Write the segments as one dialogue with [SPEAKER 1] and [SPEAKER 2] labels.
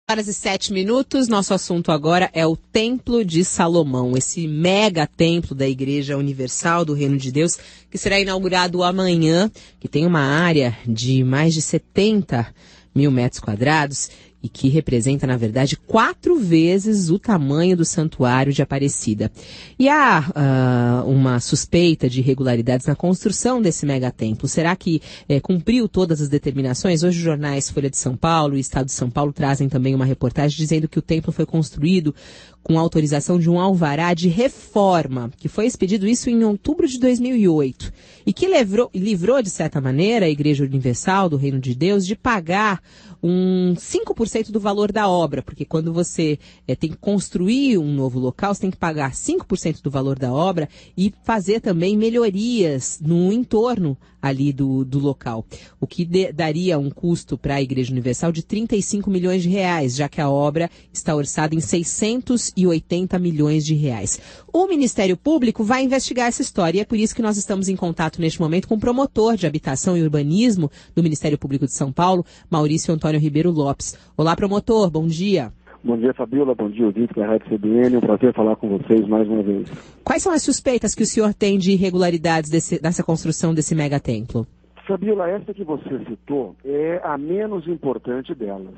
[SPEAKER 1] Horas e 7 minutos, nosso assunto agora é o Templo de Salomão, esse mega templo da Igreja Universal do Reino de Deus, que será inaugurado amanhã, que tem uma área de mais de 70 mil metros quadrados e que representa, na verdade, 4 vezes o tamanho do Santuário de Aparecida. E há uma suspeita de irregularidades na construção desse megatemplo. Será que cumpriu todas as determinações? Hoje os jornais Folha de São Paulo e Estado de São Paulo trazem também uma reportagem dizendo que o templo foi construído com autorização de um alvará de reforma, que foi expedido isso em outubro de 2008, e que livrou, de certa maneira, a Igreja Universal do Reino de Deus de pagar 5% do valor da obra, porque quando você tem que construir um novo local, você tem que pagar 5% do valor da obra e fazer também melhorias no entorno ali do local, o que daria um custo para a Igreja Universal de 35 milhões de reais, já que a obra está orçada em 680 milhões de reais. O Ministério Público vai investigar essa história e é por isso que nós estamos em contato neste momento com o promotor de Habitação e Urbanismo do Ministério Público de São Paulo, Maurício Antônio Ribeiro Lopes. Olá, promotor, bom dia.
[SPEAKER 2] Bom dia, Fabiola. Bom dia, ouvinte da Rádio CBN. É um prazer falar com vocês mais uma vez.
[SPEAKER 1] Quais são as suspeitas que o senhor tem de irregularidades dessa construção desse megatemplo?
[SPEAKER 2] Fabiola, essa que você citou é a menos importante delas.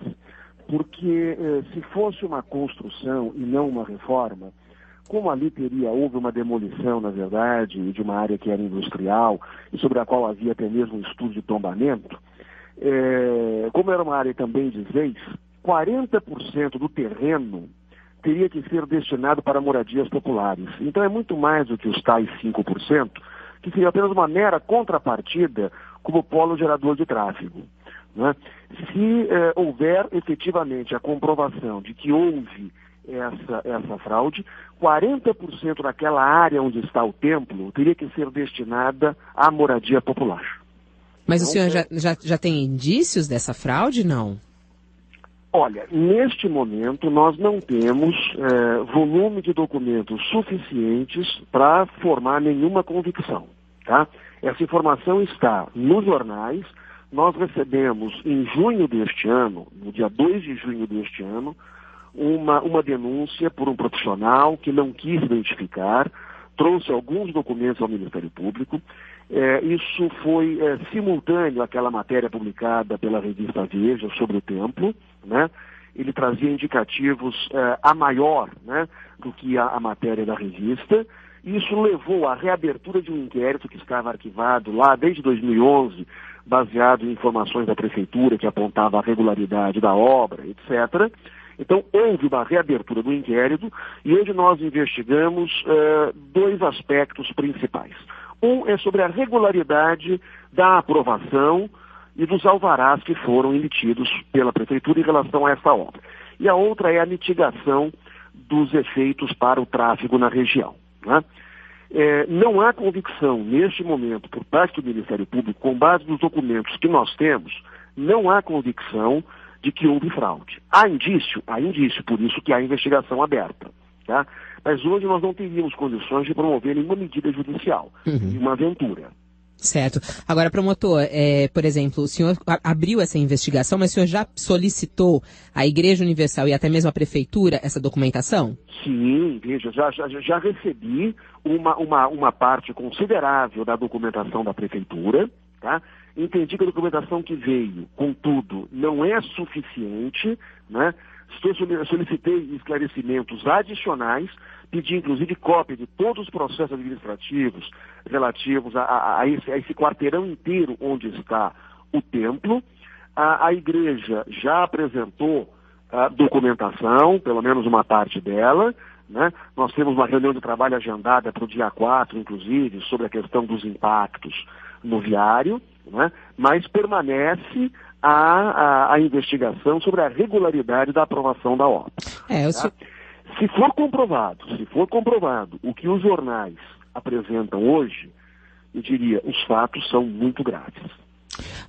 [SPEAKER 2] Porque se fosse uma construção e não uma reforma, como ali houve uma demolição, na verdade, de uma área que era industrial e sobre a qual havia até mesmo um estudo de tombamento, como era uma área também de vez, 40% do terreno teria que ser destinado para moradias populares. Então é muito mais do que os tais 5%, que seria apenas uma mera contrapartida como polo gerador de tráfego. Né? Se houver efetivamente a comprovação de que houve essa fraude, 40% daquela área onde está o templo teria que ser destinada à moradia popular.
[SPEAKER 1] Mas então, o senhor já tem indícios dessa fraude, não?
[SPEAKER 2] Olha, neste momento nós não temos volume de documentos suficientes para formar nenhuma convicção. Tá? Essa informação está nos jornais. Nós recebemos em junho deste ano, no dia 2 de junho deste ano, uma denúncia por um profissional que não quis identificar, trouxe alguns documentos ao Ministério Público. Isso foi simultâneo àquela matéria publicada pela revista Veja sobre o templo, né? Ele trazia indicativos a maior, né, do que a matéria da revista. Isso levou à reabertura de um inquérito que estava arquivado lá desde 2011, baseado em informações da Prefeitura que apontava a regularidade da obra, etc. Então, houve uma reabertura do inquérito e hoje nós investigamos 2 aspectos principais. Um é sobre a regularidade da aprovação e dos alvarás que foram emitidos pela Prefeitura em relação a essa obra. E a outra é a mitigação dos efeitos para o tráfego na região. Né? Não há convicção, neste momento, por parte do Ministério Público, com base nos documentos que nós temos, não há convicção de que houve fraude. Há indício, por isso que há investigação aberta. Tá? Mas hoje nós não teríamos condições de promover nenhuma medida judicial, uma aventura.
[SPEAKER 1] Certo. Agora, promotor, por exemplo, o senhor abriu essa investigação, mas o senhor já solicitou à Igreja Universal e até mesmo à Prefeitura essa documentação?
[SPEAKER 2] Sim, veja, já recebi uma parte considerável da documentação da Prefeitura, tá? Entendi que a documentação que veio, contudo, não é suficiente, né? Solicitei esclarecimentos adicionais, pedi inclusive cópia de todos os processos administrativos relativos a esse quarteirão inteiro onde está o templo. A igreja já apresentou a documentação, pelo menos uma parte dela, né? Nós temos uma reunião de trabalho agendada para o dia 4, inclusive, sobre a questão dos impactos no viário, né? Mas permanece a investigação sobre a regularidade da aprovação da obra. Tá? Se for comprovado o que os jornais apresentam hoje, eu diria, os fatos são muito graves.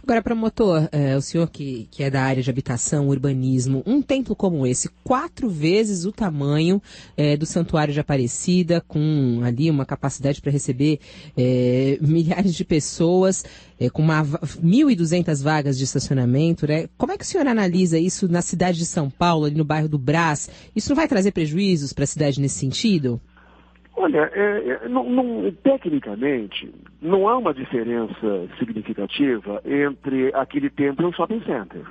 [SPEAKER 1] Agora, promotor, o senhor que é da área de habitação, urbanismo, um templo como esse, 4 vezes o tamanho do Santuário de Aparecida, com ali uma capacidade para receber milhares de pessoas, com 1.200 vagas de estacionamento, né? Como é que o senhor analisa isso na cidade de São Paulo, ali no bairro do Brás? Isso não vai trazer prejuízos para a cidade nesse sentido?
[SPEAKER 2] Olha, tecnicamente, não há uma diferença significativa entre aquele templo e um shopping center.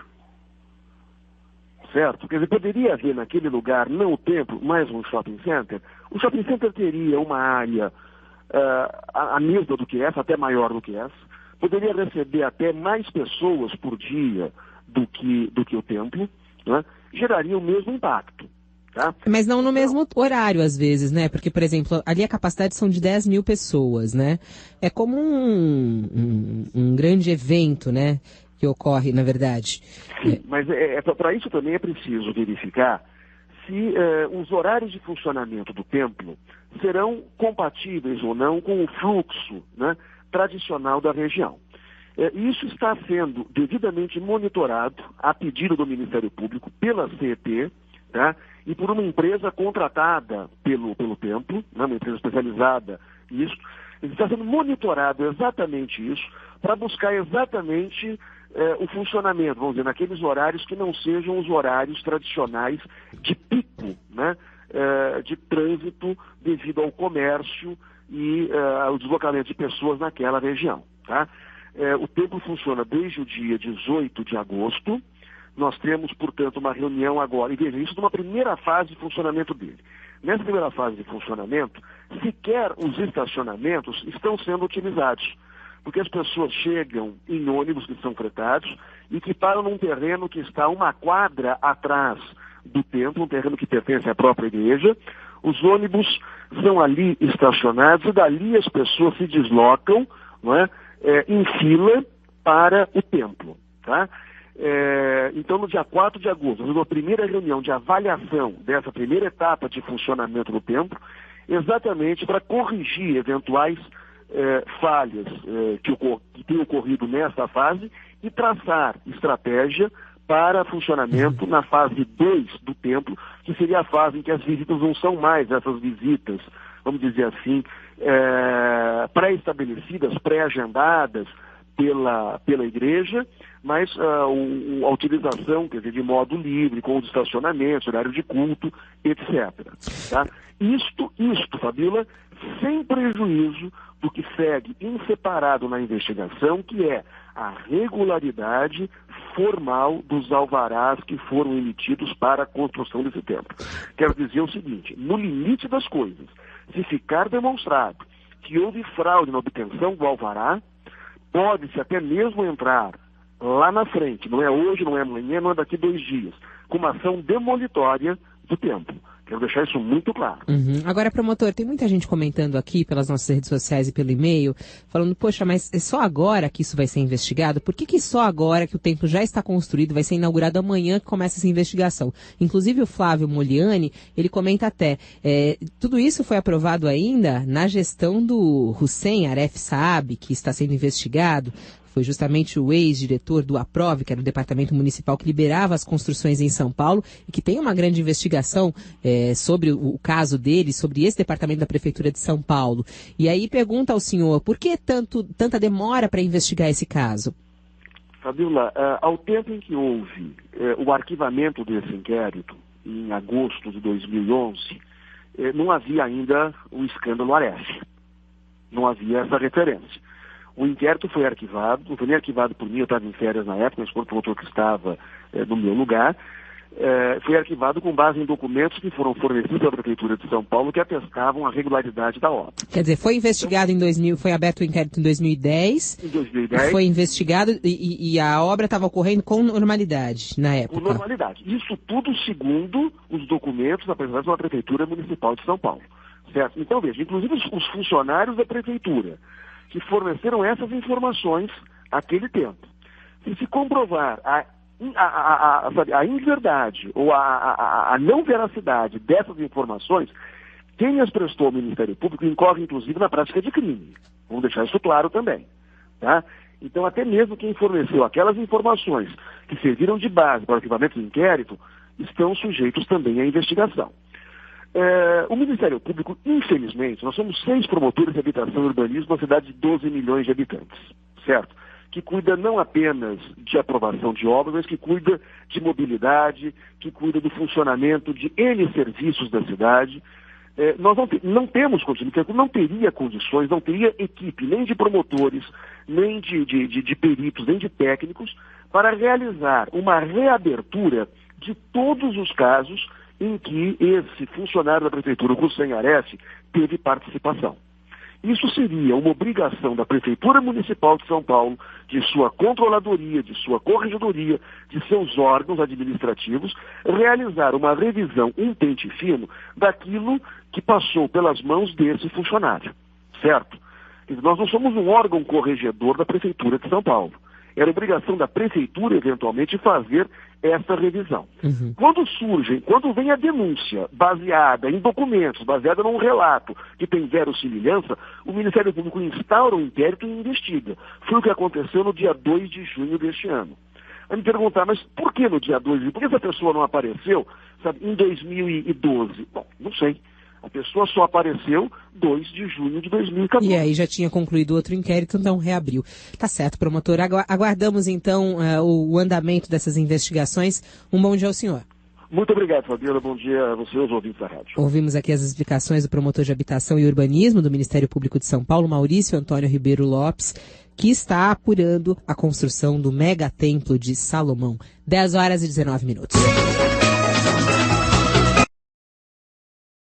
[SPEAKER 2] Certo? Quer dizer, poderia haver naquele lugar, não o templo, mas um shopping center. O shopping center teria uma área a mesma do que essa, até maior do que essa. Poderia receber até mais pessoas por dia do que o templo, né? Geraria o mesmo impacto. Tá?
[SPEAKER 1] Mas não no mesmo horário, às vezes, né? Porque, por exemplo, ali a capacidade são de 10 mil pessoas, né? É como um grande evento, né? Que ocorre, na verdade.
[SPEAKER 2] Sim, mas para isso também é preciso verificar se os horários de funcionamento do templo serão compatíveis ou não com o fluxo, né, tradicional da região. Isso está sendo devidamente monitorado a pedido do Ministério Público pela CET, tá? E por uma empresa contratada pelo templo, né, uma empresa especializada nisso. Está sendo monitorado exatamente isso para buscar exatamente o funcionamento, vamos dizer, naqueles horários que não sejam os horários tradicionais de pico, né, de trânsito devido ao comércio e ao deslocamento de pessoas naquela região. Tá? O templo funciona desde o dia 18 de agosto. Nós temos, portanto, uma reunião agora, e veja, isso numa primeira fase de funcionamento dele. Nessa primeira fase de funcionamento, sequer os estacionamentos estão sendo utilizados, porque as pessoas chegam em ônibus que são fretados e que param num terreno que está uma quadra atrás do templo, um terreno que pertence à própria igreja. Os ônibus são ali estacionados e dali as pessoas se deslocam, não é, em fila para o templo. Tá? Então, no dia 4 de agosto, numa primeira reunião de avaliação dessa primeira etapa de funcionamento do templo, exatamente para corrigir eventuais falhas que tenham ocorrido nesta fase e traçar estratégia para funcionamento na fase 2 do templo, que seria a fase em que as visitas não são mais essas visitas, vamos dizer assim, pré-estabelecidas, pré-agendadas pela igreja, mas a utilização, quer dizer, de modo livre, com os estacionamentos, horário de culto, etc. Tá? Isto, Fabíola, sem prejuízo do que segue inseparado na investigação, que é a regularidade formal dos alvarás que foram emitidos para a construção desse templo. Quero dizer o seguinte, no limite das coisas, se ficar demonstrado que houve fraude na obtenção do alvará, pode-se até mesmo entrar lá na frente, não é hoje, não é amanhã, não é daqui 2 dias, com uma ação demolitória do templo. Quero deixar isso muito claro.
[SPEAKER 1] Uhum. Agora, promotor, tem muita gente comentando aqui pelas nossas redes sociais e pelo e-mail, falando, poxa, mas é só agora que isso vai ser investigado? Por que só agora que o templo já está construído, vai ser inaugurado amanhã que começa essa investigação? Inclusive o Flávio Moliani, ele comenta até, tudo isso foi aprovado ainda na gestão do Hussein Aref Saab, que está sendo investigado. Foi justamente o ex-diretor do APROV, que era o departamento municipal que liberava as construções em São Paulo, e que tem uma grande investigação sobre o caso dele, sobre esse departamento da Prefeitura de São Paulo. E aí pergunta ao senhor, por que tanta demora para investigar esse caso?
[SPEAKER 2] Fabíola, ao tempo em que houve o arquivamento desse inquérito, em agosto de 2011, não havia ainda o escândalo Aref. Não havia essa referência. O inquérito foi arquivado, não foi nem arquivado por mim, eu estava em férias na época, mas foi o promotor que estava no meu lugar. Foi arquivado com base em documentos que foram fornecidos à Prefeitura de São Paulo que atestavam a regularidade da obra.
[SPEAKER 1] Quer dizer, foi investigado em 2000, foi aberto o inquérito em 2010. Em 2010. Foi investigado e a obra estava ocorrendo com normalidade na época.
[SPEAKER 2] Com normalidade. Isso tudo segundo os documentos apresentados pela Prefeitura Municipal de São Paulo. Certo? Então, veja, inclusive os funcionários da Prefeitura que forneceram essas informações àquele tempo. Se comprovar a inverdade ou a não veracidade dessas informações, quem as prestou ao Ministério Público incorre, inclusive, na prática de crime. Vamos deixar isso claro também. Tá? Então, até mesmo quem forneceu aquelas informações que serviram de base para o arquivamento do inquérito estão sujeitos também à investigação. O Ministério Público, infelizmente, nós somos 6 promotores de habitação e urbanismo na cidade de 12 milhões de habitantes, certo? Que cuida não apenas de aprovação de obras, mas que cuida de mobilidade, que cuida do funcionamento de N serviços da cidade. Nós não temos condições, não teria condições, não teria equipe nem de promotores, nem de peritos, nem de técnicos, para realizar uma reabertura de todos os casos em que esse funcionário da Prefeitura, o Hussein Ares, teve participação. Isso seria uma obrigação da Prefeitura Municipal de São Paulo, de sua controladoria, de sua corregedoria, de seus órgãos administrativos, realizar uma revisão em pente fino daquilo que passou pelas mãos desse funcionário, certo? Nós não somos um órgão corregedor da Prefeitura de São Paulo. Era obrigação da Prefeitura, eventualmente, fazer essa revisão. Uhum. Quando vem a denúncia baseada em documentos, baseada num relato que tem verossimilhança, o Ministério Público instaura um inquérito e investiga. Foi o que aconteceu no dia 2 de junho deste ano. Aí me perguntar, mas por que no dia 2 de junho? Por que essa pessoa não apareceu, sabe, em 2012? Bom, não sei. A pessoa só apareceu 2 de junho de 2014.
[SPEAKER 1] E aí já tinha concluído outro inquérito, então reabriu. Tá certo, promotor. Aguardamos, então, o andamento dessas investigações. Um bom dia ao senhor.
[SPEAKER 2] Muito obrigado, Fabiola. Bom dia a você, os ouvintes da rádio.
[SPEAKER 1] Ouvimos aqui as explicações do promotor de Habitação e Urbanismo do Ministério Público de São Paulo, Maurício Antônio Ribeiro Lopes, que está apurando a construção do megatemplo de Salomão. 10 horas e 19 minutos.